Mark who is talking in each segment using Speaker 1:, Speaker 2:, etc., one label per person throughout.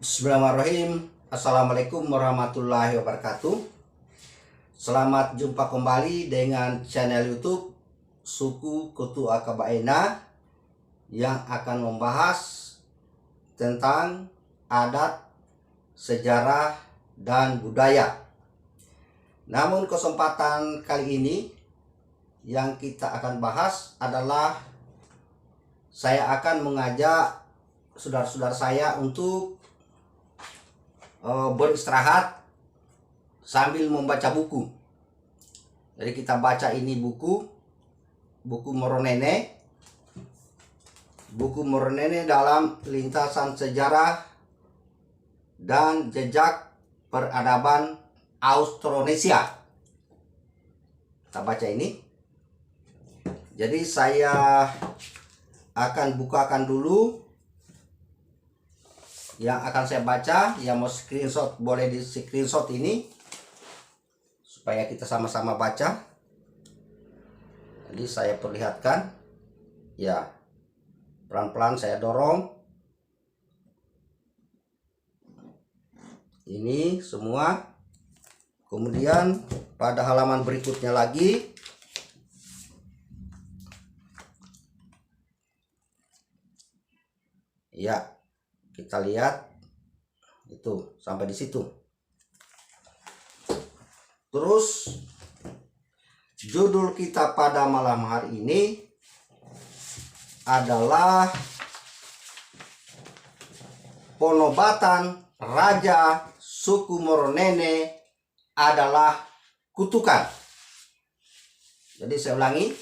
Speaker 1: Bismillahirrahmanirrahim. Assalamualaikum warahmatullahi wabarakatuh. Selamat jumpa kembali dengan channel YouTube Suku Kutu Akabaena yang akan membahas tentang adat, sejarah, dan budaya. Namun kesempatan kali ini yang kita akan bahas adalah saya akan mengajak saudara-saudara saya untuk beristirahat sambil membaca buku. Jadi kita baca ini buku Moronene. Buku Moronene dalam lintasan sejarah dan jejak peradaban Austronesia. Kita baca ini. Jadi saya akan bukakan dulu yang akan saya baca. Yang mau screenshot boleh di screenshot ini supaya kita sama-sama baca. Jadi saya perlihatkan ya, pelan-pelan saya dorong ini semua. Kemudian pada halaman berikutnya lagi ya, kita lihat itu sampai di situ. Terus judul kita pada malam hari ini adalah penobatan Raja Suku Moronene adalah kutukan. Jadi saya ulangi,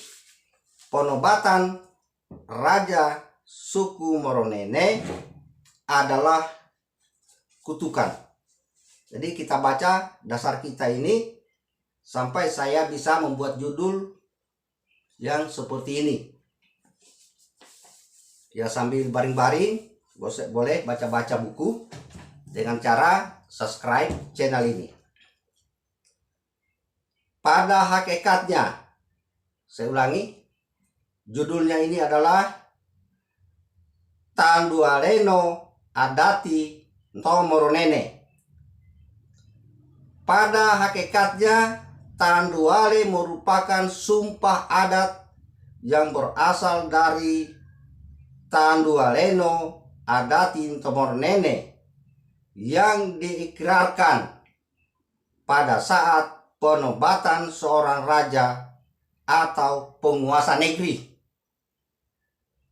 Speaker 1: penobatan Raja Suku Moronene adalah kutukan. Jadi kita baca dasar kita ini sampai saya bisa membuat judul yang seperti ini. Ya, sambil baring-baring boleh baca-baca buku dengan cara subscribe channel ini. Pada hakikatnya, saya ulangi, judulnya ini adalah Tandualeno Adati Moronene. Pada hakikatnya, Tanduale merupakan sumpah adat yang berasal dari Tandualeno Adati Moronene yang diikrarkan pada saat penobatan seorang raja atau penguasa negeri.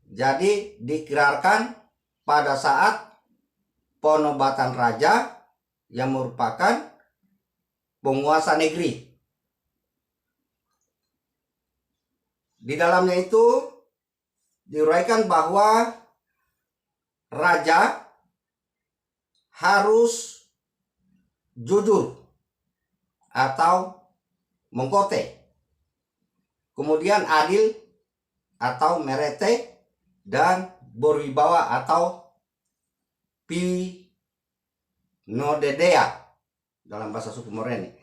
Speaker 1: Jadi diikrarkan pada saat penobatan raja yang merupakan penguasa negeri. Di dalamnya itu diuraikan bahwa raja harus jujur atau mengkote, kemudian adil atau merete, dan berwibawa atau pinodedea dalam bahasa suku Moronene.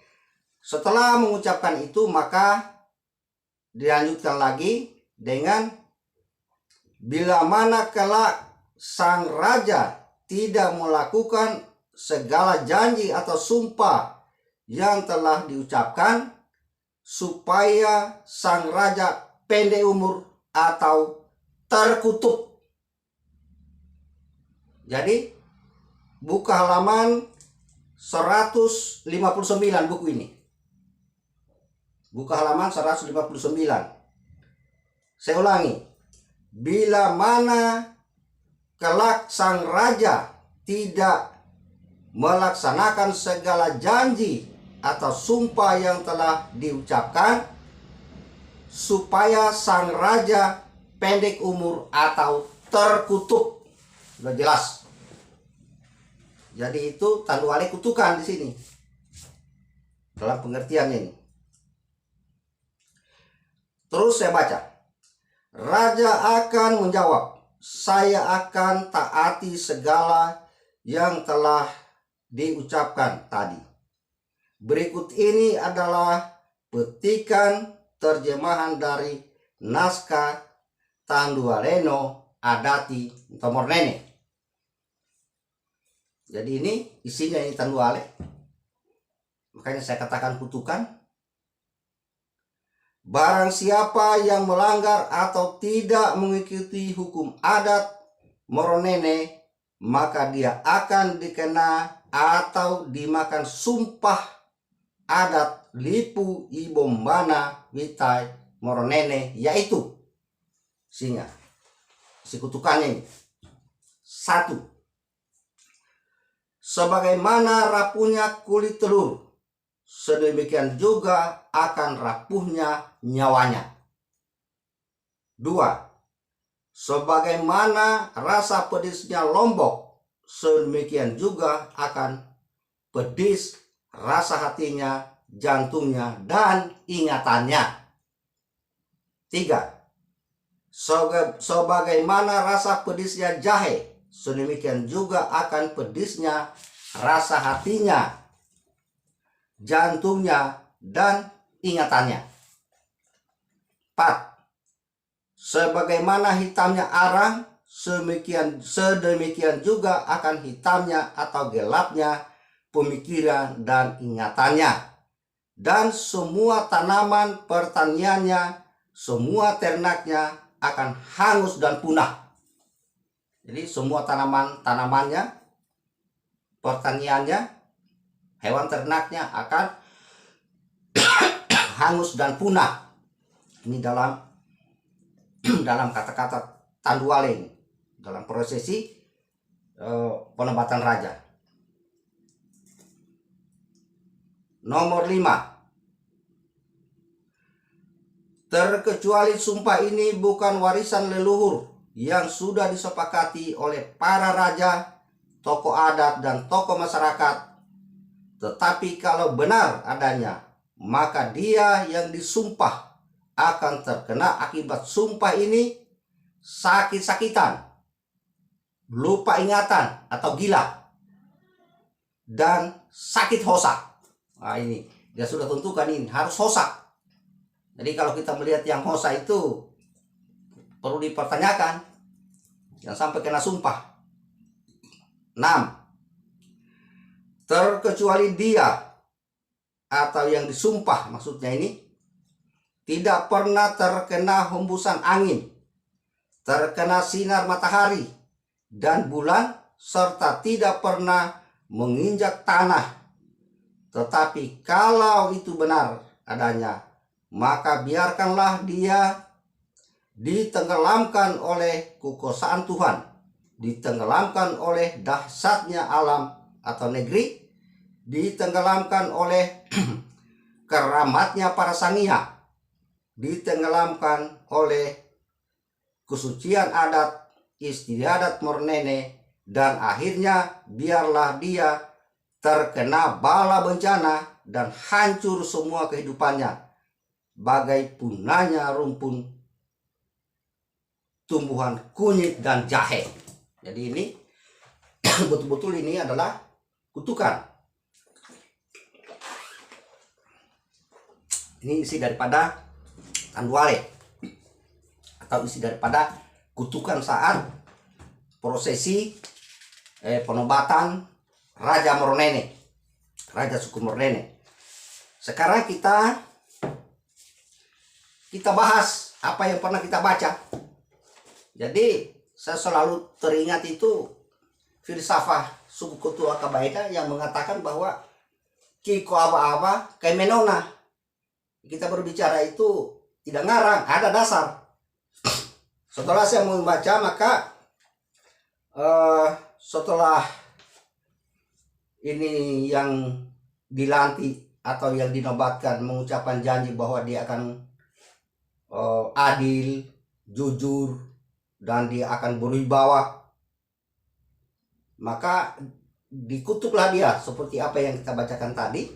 Speaker 1: Setelah mengucapkan itu, maka dilanjutkan lagi dengan bila mana kelak sang raja tidak melakukan segala janji atau sumpah yang telah diucapkan, supaya sang raja pendek umur atau terkutuk. Jadi buka halaman 159 buku ini. Buka halaman 159. Saya ulangi. Bila mana kelak sang raja tidak melaksanakan segala janji atau sumpah yang telah diucapkan, supaya sang raja pendek umur atau terkutuk. Sudah jelas. Jadi itu Tanduale kutukan di sini. Dalam pengertiannya ini. Terus saya baca. Raja akan menjawab, saya akan taati segala yang telah diucapkan tadi. Berikut ini adalah petikan terjemahan dari naskah Tandualeno Adati Moronene. Jadi ini isinya ini tanduale. Makanya saya katakan kutukan. Barang siapa yang melanggar atau tidak mengikuti hukum adat Moronene, maka dia akan dikena atau dimakan sumpah adat Lipu Ibombana Witai Moronene, yaitu singa. Si kutukannya ini. 1. Sebagaimana rapuhnya kulit telur, sedemikian juga akan rapuhnya nyawanya. 2. Sebagaimana rasa pedisnya lombok, sedemikian juga akan pedis rasa hatinya, jantungnya, dan ingatannya. 3. Sebagaimana rasa pedisnya jahe, sedemikian juga akan pedisnya rasa hatinya, jantungnya, dan ingatannya. 4. Sebagaimana hitamnya arang, sedemikian juga akan hitamnya atau gelapnya pemikiran dan ingatannya. Dan semua tanaman pertaniannya, semua ternaknya akan hangus dan punah. Jadi semua tanamannya, pertaniannya, hewan ternaknya akan hangus dan punah. Ini dalam kata-kata tanduale ini, dalam prosesi penobatan raja. Nomor 5. Terkecuali sumpah ini bukan warisan leluhur yang sudah disepakati oleh para raja, tokoh adat, dan tokoh masyarakat. Tetapi kalau benar adanya, maka dia yang disumpah akan terkena akibat sumpah ini sakit-sakitan, lupa ingatan atau gila, dan sakit hosa. Nah ini, dia sudah tentukan ini, harus hosa. Jadi kalau kita melihat yang hosa itu perlu dipertanyakan, yang sampai kena sumpah. 6. Terkecuali dia atau yang disumpah, maksudnya ini, tidak pernah terkena hembusan angin, terkena sinar matahari dan bulan, serta tidak pernah menginjak tanah. Tetapi kalau itu benar adanya, maka biarkanlah dia ditenggelamkan oleh kekuasaan Tuhan, ditenggelamkan oleh dahsyatnya alam atau negeri, ditenggelamkan oleh keramatnya para sangia, ditenggelamkan oleh kesucian adat istiadat Moronene, dan akhirnya biarlah dia terkena bala bencana dan hancur semua kehidupannya, bagai punahnya rumpun, tumbuhan kunyit dan jahe. Jadi ini betul-betul ini adalah kutukan. Ini isi daripada tanduale atau isi daripada kutukan saat prosesi penobatan Raja Moronene, Raja suku Moronene. Sekarang kita bahas apa yang pernah kita baca. Jadi saya selalu teringat itu filsafah suku Ketua Kabaida yang mengatakan bahwa Kiko aba-aba kayak menona. Kita berbicara itu tidak ngarang, ada dasar. Setelah saya membaca, maka setelah ini yang dilantik atau yang dinobatkan mengucapkan janji bahwa dia akan adil, jujur, dan dia akan berwibawa, maka dikutuklah dia seperti apa yang kita bacakan tadi.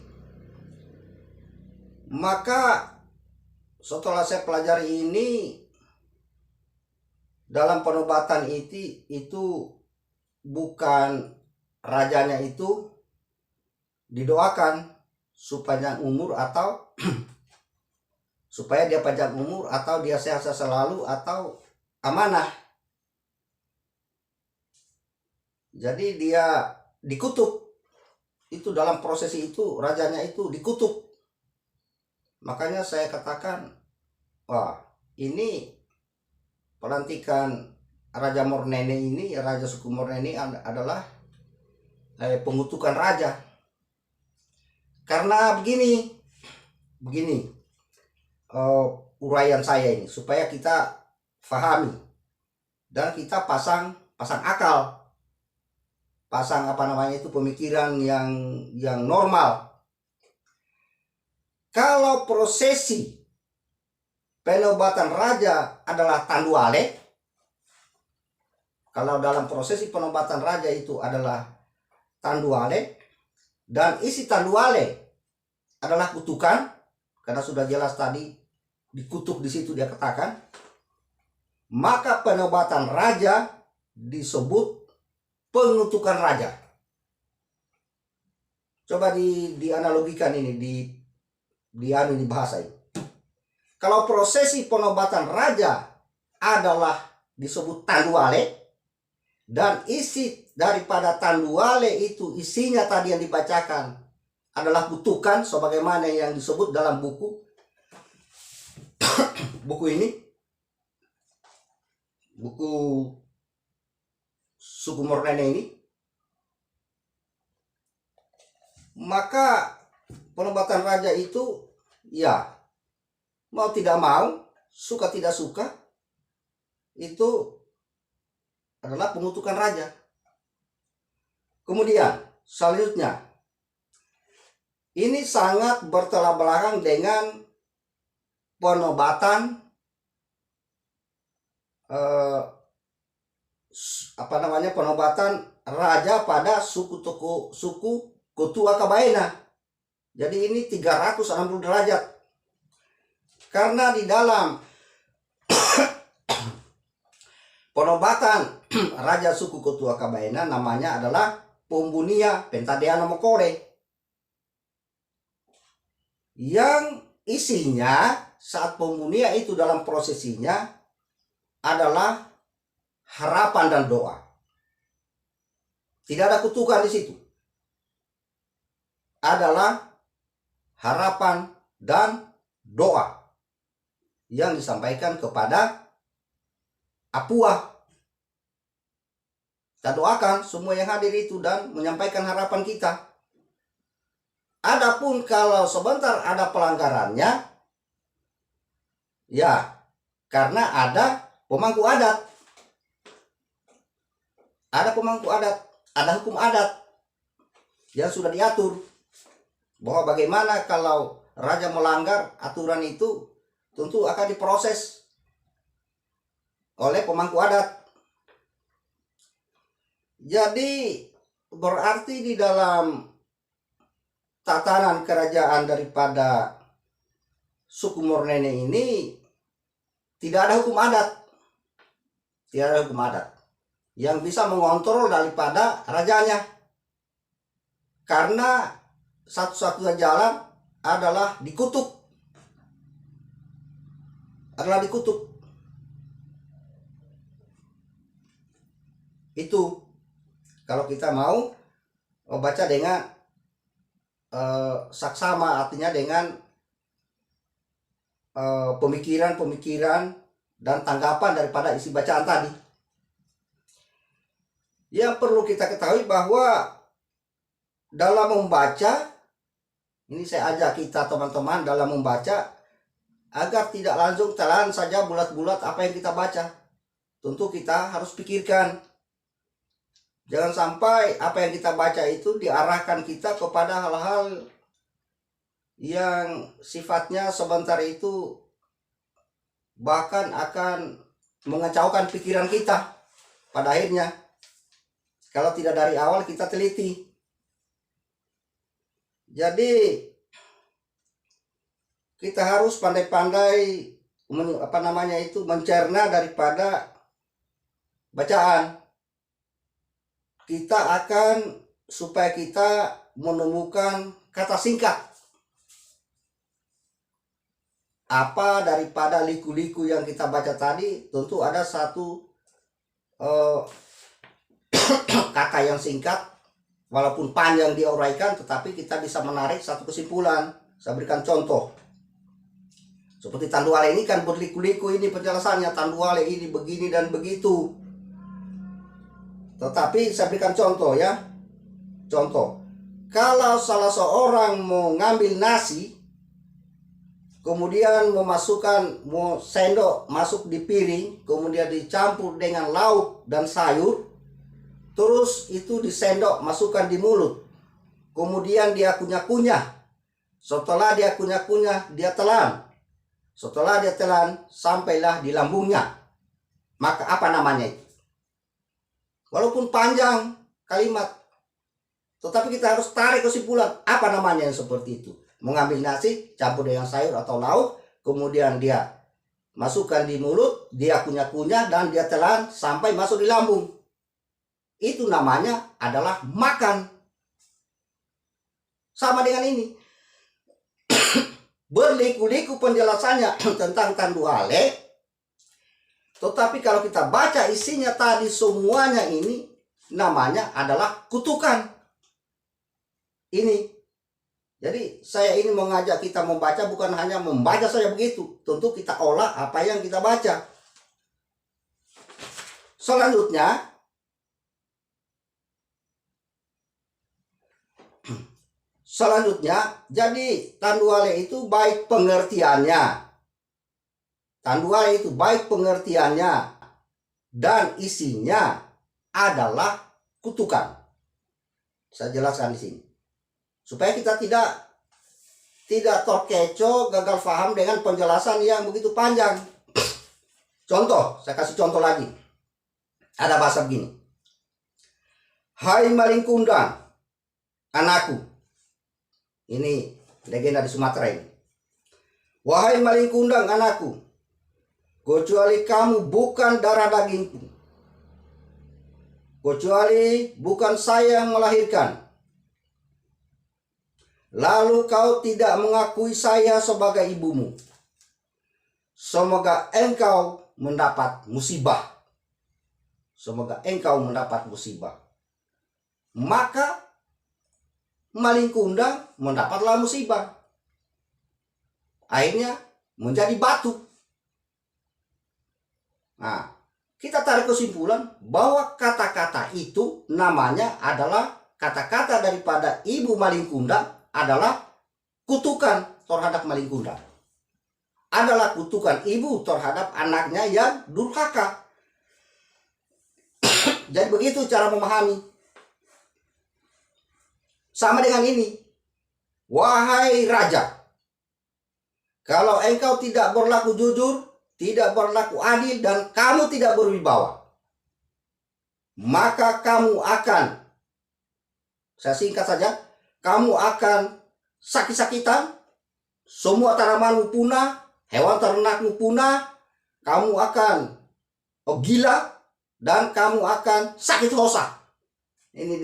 Speaker 1: Maka setelah saya pelajari ini, dalam penobatan itu bukan rajanya itu didoakan supaya umur atau supaya dia panjang umur atau dia sehat selalu atau amanah. Jadi dia dikutuk. Itu dalam prosesi itu rajanya itu dikutuk. Makanya saya katakan, wah, ini pelantikan Raja Mornene ini, Raja suku Mornene adalah pengutukan raja. Karena begini uraian saya ini supaya kita pahami dan kita pasang akal, pasang pemikiran yang normal. Kalau prosesi penobatan raja adalah tanduale, kalau dalam prosesi penobatan raja itu adalah tanduale, dan isi tanduale adalah kutukan, karena sudah jelas tadi dikutuk di situ dia katakan, maka penobatan raja disebut pengutukan raja. Coba dianalogikan ini di bahasa ini. Kalau prosesi penobatan raja adalah disebut tanduale, dan isi daripada tanduale itu isinya tadi yang dibacakan adalah kutukan sebagaimana yang disebut dalam buku ini, buku suku Mornene ini, maka penobatan raja itu ya mau tidak mau, suka tidak suka, itu adalah pengutukan raja. Kemudian selanjutnya, ini sangat bertolak belakang dengan penobatan penobatan raja pada suku Kotua Kabaena. Jadi ini 360 derajat. Karena di dalam penobatan raja suku Kotua Kabaena namanya adalah Pombunia Pentadeano Mokore, yang isinya saat Pombunia itu dalam prosesinya adalah harapan dan doa. Tidak ada kutukan di situ. Adalah harapan dan doa yang disampaikan kepada Apua. Kita doakan semua yang hadir itu dan menyampaikan harapan kita. Adapun kalau sebentar ada pelanggarannya, ya karena ada pemangku adat. Ada pemangku adat, ada hukum adat yang sudah diatur bahwa bagaimana kalau raja melanggar aturan itu tentu akan diproses oleh pemangku adat. Jadi berarti di dalam tatanan kerajaan daripada suku Mornene ini tidak ada hukum adat. Tidak ada hukum adat yang bisa mengontrol daripada rajanya. Karena satu-satunya jalan adalah dikutuk. Itu kalau kita mau baca dengan saksama, artinya dengan pemikiran dan tanggapan daripada isi bacaan tadi. Yang perlu kita ketahui bahwa dalam membaca, ini saya ajak kita teman-teman dalam membaca agar tidak langsung telan saja bulat-bulat apa yang kita baca. Tentu kita harus pikirkan. Jangan sampai apa yang kita baca itu diarahkan kita kepada hal-hal yang sifatnya sebentar itu bahkan akan mengacaukan pikiran kita pada akhirnya. Kalau tidak dari awal kita teliti. Jadi kita harus pandai-pandai mencerna daripada bacaan. Kita akan supaya kita menemukan kata singkat. Apa daripada liku-liku yang kita baca tadi, tentu ada satu kata yang singkat walaupun panjang dia uraikan, tetapi kita bisa menarik satu kesimpulan. Saya berikan contoh. Seperti Tanduale ini kan berliku-liku ini penjelasannya, Tanduale ini begini dan begitu. Tetapi saya berikan contoh ya. Contoh, kalau salah seorang mau ngambil nasi, kemudian memasukkan sendok masuk di piring, kemudian dicampur dengan lauk dan sayur, terus itu disendok masukkan di mulut, kemudian dia kunyah-kunyah. Setelah dia kunyah-kunyah, dia telan. Setelah dia telan, sampailah di lambungnya. Maka apa namanya itu? Walaupun panjang kalimat, tetapi kita harus tarik kesimpulan apa namanya yang seperti itu. Mengambil nasi, campur dengan sayur atau lauk, kemudian dia masukkan di mulut, dia kunyah-kunyah dan dia telan sampai masuk di lambung. Itu namanya adalah makan. Sama dengan ini. Berliku-liku penjelasannya tentang Tanduale. Tetapi kalau kita baca isinya tadi semuanya ini namanya adalah kutukan. Ini. Jadi saya ini mengajak kita membaca bukan hanya membaca saja begitu. Tentu kita olah apa yang kita baca. Selanjutnya, jadi Tanduale itu baik pengertiannya. Tanduale itu baik pengertiannya dan isinya adalah kutukan. Saya jelaskan di sini. Supaya kita tidak terkecoh, gagal paham dengan penjelasan yang begitu panjang. Contoh, saya kasih contoh lagi. Ada bahasa begini. Hai maling kundang, anakku. Ini legenda di Sumatera ini. Wahai maling kundang anakku, kecuali kamu bukan darah dagingku, kecuali bukan saya yang melahirkan, lalu kau tidak mengakui saya sebagai ibumu, semoga engkau mendapat musibah. Semoga engkau mendapat musibah. Maka maling kundang mendapatlah musibah. Akhirnya menjadi batu. Nah, kita tarik kesimpulan bahwa kata-kata itu namanya adalah kata-kata daripada ibu maling kundang adalah kutukan terhadap maling kundang. Adalah kutukan ibu terhadap anaknya yang durhaka. Jadi begitu cara memahami. Sama dengan ini. Wahai raja, kalau engkau tidak berlaku jujur, tidak berlaku adil, dan kamu tidak berwibawa, maka kamu akan, saya singkat saja, kamu akan sakit-sakitan, semua tanamanmu punah, hewan ternakmu punah, kamu akan gila, dan kamu akan sakit hosa. Ini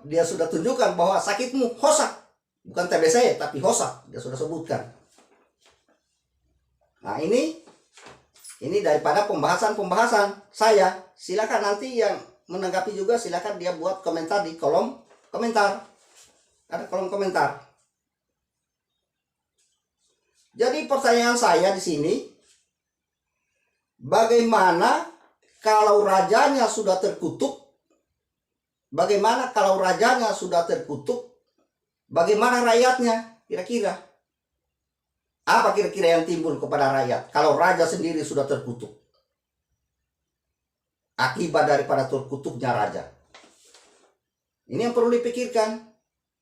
Speaker 1: dia sudah tunjukkan bahwa sakitmu hosa, bukan TBC tapi hosa, dia sudah sebutkan. Nah ini daripada pembahasan saya. Silakan nanti yang menanggapi juga, silakan dia buat komentar di kolom komentar. Ada kolom komentar. Jadi pertanyaan saya di sini, bagaimana kalau rajanya sudah terkutuk? Bagaimana kalau rajanya sudah terkutuk? Bagaimana rakyatnya? Kira-kira apa kira-kira yang timbul kepada rakyat kalau raja sendiri sudah terkutuk? Akibat daripada terkutuknya raja. Ini yang perlu dipikirkan.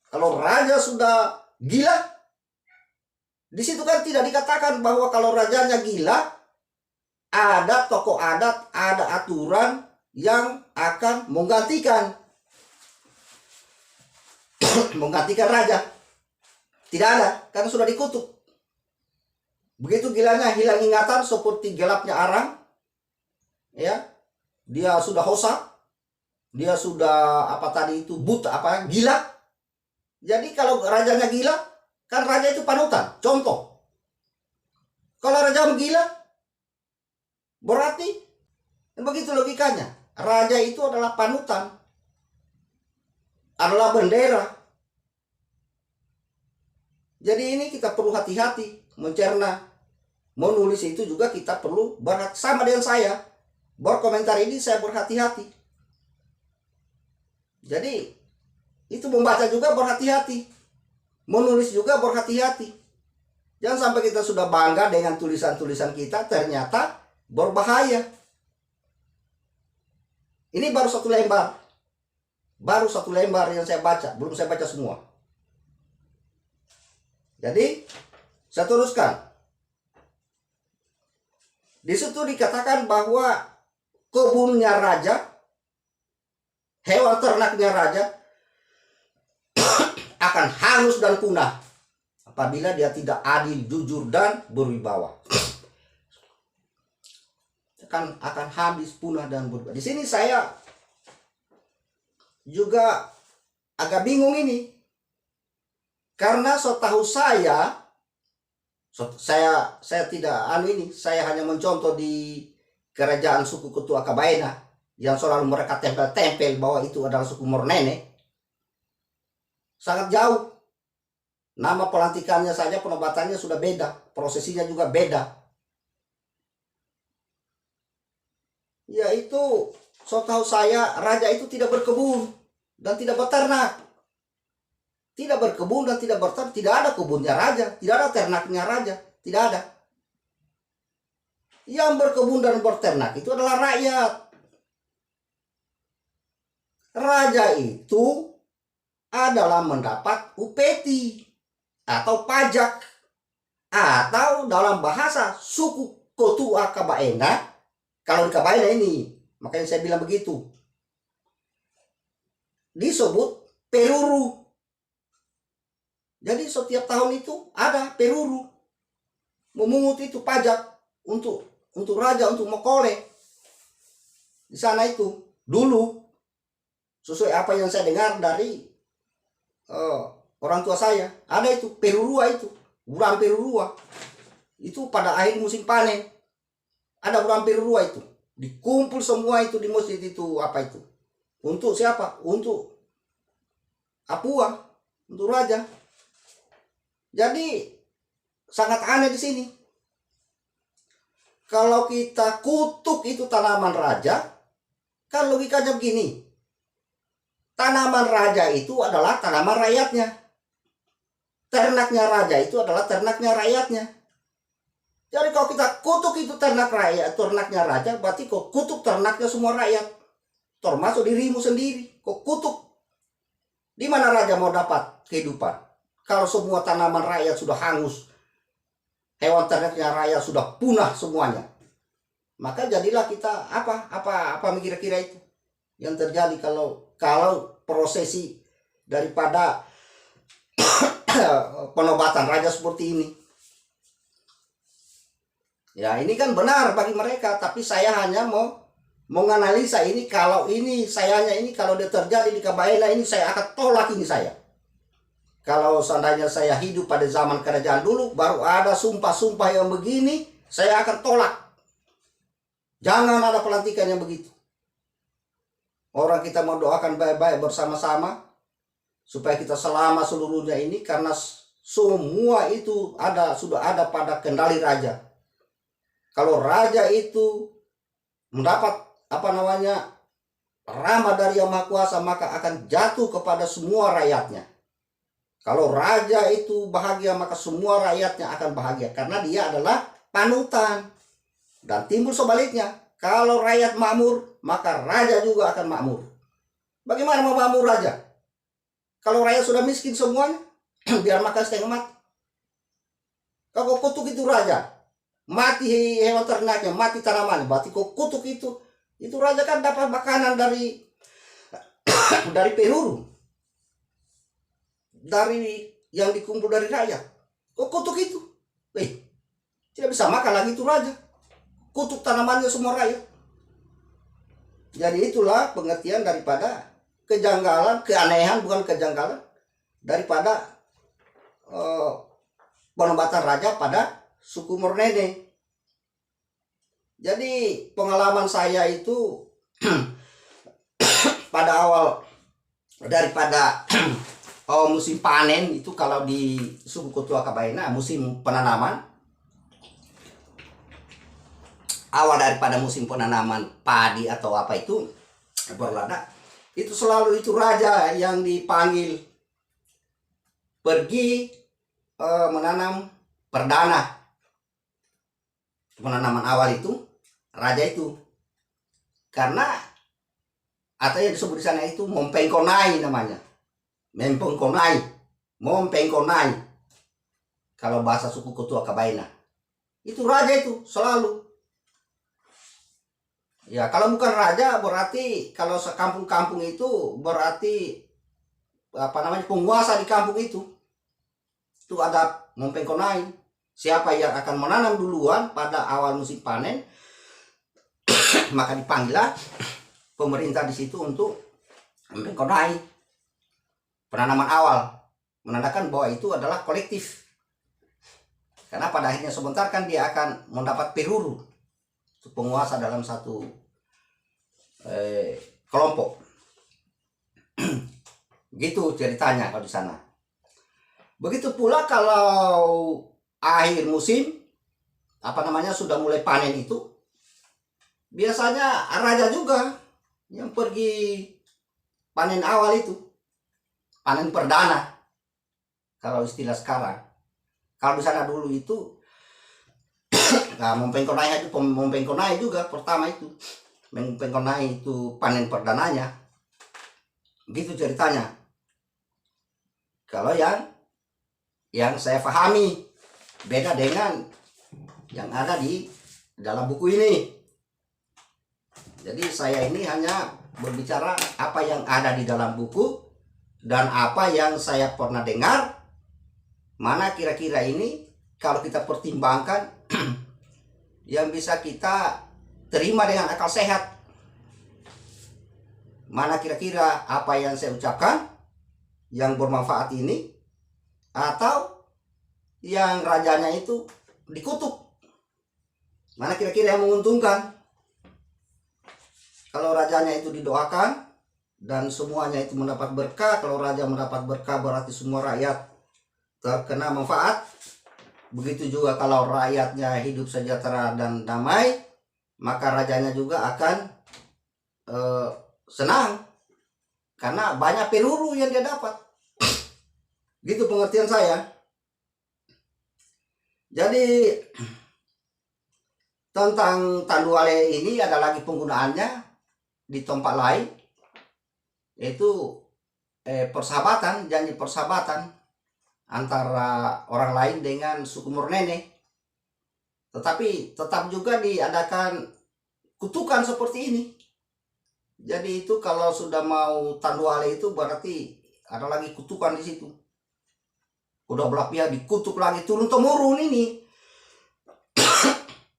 Speaker 1: Kalau raja sudah gila, di situ kan tidak dikatakan bahwa kalau rajanya gila, ada tokoh adat, ada aturan yang akan menggantikan raja. Tidak ada, karena sudah dikutuk. Begitu gilanya hilang ingatan seperti gelapnya arang, ya, dia sudah hosa, dia sudah buta, gila. Jadi kalau rajanya gila, kan raja itu panutan, contoh. Kalau raja gila, berarti begitu logikanya, raja itu adalah panutan. adalah bendera. Jadi ini kita perlu hati-hati mencerna. Menulis itu juga kita perlu sama dengan saya. Berkomentar ini saya berhati-hati. Jadi itu membaca juga berhati-hati. Menulis juga berhati-hati. Jangan sampai kita sudah bangga dengan tulisan-tulisan kita, ternyata berbahaya. Ini baru satu lembar. Baru satu lembar yang saya baca. Belum saya baca semua. Jadi saya teruskan. Di situ dikatakan bahwa kebunnya raja, hewan ternaknya raja akan hangus dan punah apabila dia tidak adil, jujur, dan berwibawa. Akan habis, punah, dan berwibawa. Di sini saya juga agak bingung ini. Karena setahu saya tidak saya hanya mencontoh di kerajaan suku Ketua Kabaena yang selalu mereka tempel-tempel bahwa itu adalah suku Mornene. Sangat jauh. Nama pelantikannya saja, penobatannya sudah beda, prosesinya juga beda. Yaitu setahu saya raja itu tidak berkebun dan tidak beternak. Tidak berkebun dan tidak berternak, tidak ada kebunnya raja, tidak ada ternaknya raja, tidak ada. Yang berkebun dan berternak itu adalah rakyat. Raja itu adalah mendapat upeti atau pajak, atau dalam bahasa suku Ketua Kabaena, kalau di Kabaena ini, makanya saya bilang begitu, disebut peruru. Jadi setiap tahun itu ada peruru, memungut itu pajak untuk raja, untuk mengkolek di sana itu dulu, sesuai apa yang saya dengar dari orang tua saya, ada itu perurua, itu bulan perurua itu pada akhir musim panen, ada bulan perurua itu dikumpul semua itu di masjid itu, apa itu, untuk siapa? Untuk Apua, untuk raja. Jadi sangat aneh di sini. Kalau kita kutuk itu tanaman raja, kan logikanya begini. Tanaman raja itu adalah tanaman rakyatnya. Ternaknya raja itu adalah ternaknya rakyatnya. Jadi kalau kita kutuk itu ternaknya raja, berarti kau kutuk ternaknya semua rakyat. Termasuk dirimu sendiri. Kau kutuk. Di mana raja mau dapat kehidupan? Kalau semua tanaman rakyat sudah hangus, hewan ternaknya rakyat sudah punah semuanya, maka jadilah kita apa kira-kira itu yang terjadi kalau prosesi daripada penobatan raja seperti ini. Ya ini kan benar bagi mereka, tapi saya hanya mau menganalisa ini. Kalau ini sayanya ini, kalau dia terjadi di Kabaena ini, saya akan tolak ini saya. Kalau seandainya saya hidup pada zaman kerajaan dulu, baru ada sumpah-sumpah yang begini, saya akan tolak. Jangan ada pelantikan yang begitu. Orang kita mau doakan baik-baik bersama-sama, supaya kita selamat seluruhnya ini, karena semua itu sudah ada pada kendali raja. Kalau raja itu mendapat rahmat dari Yang Maha Kuasa, maka akan jatuh kepada semua rakyatnya. Kalau raja itu bahagia, maka semua rakyatnya akan bahagia, karena dia adalah panutan. Dan timbul sebaliknya, kalau rakyat makmur, maka raja juga akan makmur. Bagaimana mau makmur raja? Kalau rakyat sudah miskin semuanya, biar makan setengah mati. Kalau kutuk itu raja, mati hewan ternaknya, mati tanamannya, berarti kau kutuk itu raja kan dapat makanan dari peruru, dari yang dikumpul dari rakyat. Kok kutuk itu? Tidak bisa makan lagi itu raja. Kutuk tanamannya semua rakyat. Jadi itulah pengertian daripada kejanggalan, keanehan, bukan kejanggalan, daripada penobatan raja pada suku Mornene. Jadi pengalaman saya itu pada awal daripada musim panen itu. Kalau di suku Kutu Akabaina musim penanaman, awal daripada musim penanaman padi atau apa itu berlada, itu selalu itu raja yang dipanggil pergi menanam perdana. Penanaman awal itu raja itu, karena atau yang disebut di sana itu Mompengkonai namanya. Mompengkonai kalau bahasa suku Kutu Akabaina. Itu raja itu selalu. Ya, kalau bukan raja berarti kalau sekampung-kampung itu berarti apa namanya, penguasa di kampung itu. Itu ada Mompengkonai. Siapa yang akan menanam duluan pada awal musim panen, maka dipanggillah pemerintah di situ untuk Mompengkonai. Penanaman awal menandakan bahwa itu adalah kolektif. Karena pada akhirnya sebentar kan dia akan mendapat peruru, penguasa dalam satu kelompok. Gitu ceritanya kalau di sana. Begitu pula kalau akhir musim apa namanya sudah mulai panen itu, biasanya raja juga yang pergi panen awal itu, panen perdana kalau istilah sekarang. Kalau di sana dulu itu nah, Mompengkonai juga pertama itu. Mompengkonai itu panen perdananya. Gitu ceritanya. Kalau yang saya pahami beda dengan yang ada di dalam buku ini. Jadi saya ini hanya berbicara apa yang ada di dalam buku dan apa yang saya pernah dengar. Mana kira-kira ini kalau kita pertimbangkan yang bisa kita terima dengan akal sehat. Mana kira-kira apa yang saya ucapkan yang bermanfaat ini, atau yang rajanya itu dikutuk. Mana kira-kira yang menguntungkan. Kalau rajanya itu didoakan dan semuanya itu mendapat berkah, kalau raja mendapat berkah berarti semua rakyat terkena manfaat. Begitu juga kalau rakyatnya hidup sejahtera dan damai, maka rajanya juga akan senang karena banyak peluru yang dia dapat. Gitu pengertian saya. Jadi tentang Tanduale ini ada lagi penggunaannya di tempat lain, yaitu persahabatan, janji persahabatan antara orang lain dengan suku Mornene. Tetapi tetap juga diadakan kutukan seperti ini. Jadi itu kalau sudah mau Tanduale itu berarti ada lagi kutukan di situ. Udah belah pihak dikutuk lagi turun temurun ini.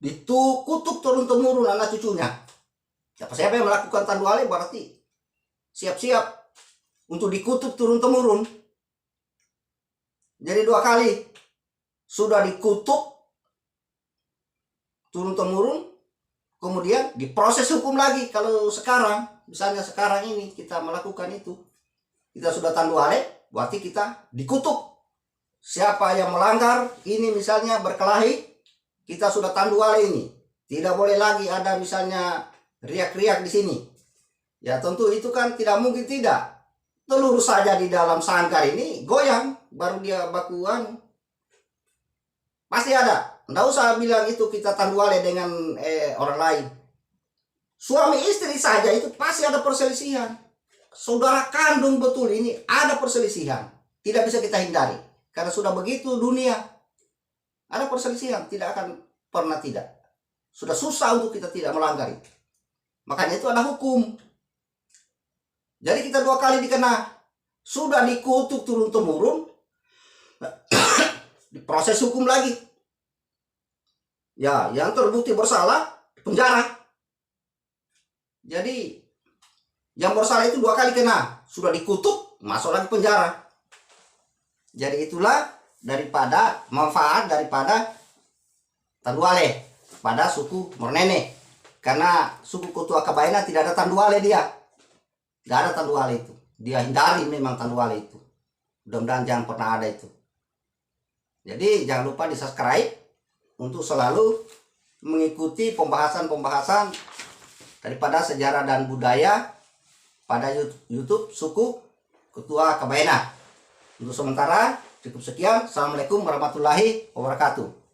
Speaker 1: Dikutuk turun temurun anak cucunya. Siapa yang melakukan Tanduale berarti siap-siap untuk dikutuk turun temurun. Jadi 2 kali sudah dikutuk turun temurun, kemudian diproses hukum lagi. Kalau sekarang, misalnya sekarang ini kita melakukan itu, kita sudah Tanduale, berarti kita dikutuk. Siapa yang melanggar ini misalnya berkelahi, kita sudah Tanduale ini. Tidak boleh lagi ada misalnya riak-riak di sini. Ya tentu itu kan tidak mungkin tidak. Telur saja di dalam sangkar ini goyang, baru dia bakuan. Pasti ada. Nggak usah bilang itu kita Tanduale dengan orang lain. Suami istri saja itu pasti ada perselisihan. Saudara kandung betul ini ada perselisihan. Tidak bisa kita hindari. Karena sudah begitu dunia. Ada perselisihan. Tidak akan pernah tidak. Sudah susah untuk kita tidak melanggar itu. Makanya itu ada hukum. Jadi kita 2 kali dikena. Sudah dikutuk turun-temurun. Diproses hukum lagi. Ya, yang terbukti bersalah penjara. Jadi yang bersalah itu 2 kali kena. Sudah dikutuk, masuk lagi penjara. Jadi itulah daripada manfaat daripada Tanduale pada suku Mornene. Karena suku Kutu Akabaina tidak ada Tanduale dia. Tidak ada Tanduale itu. dia hindari memang Taluale itu. Mudah-mudahan jangan pernah ada itu. Jadi jangan lupa di subscribe untuk selalu mengikuti pembahasan-pembahasan daripada sejarah dan budaya pada YouTube suku Ketua Kabaena. Untuk sementara cukup sekian. Assalamualaikum warahmatullahi wabarakatuh.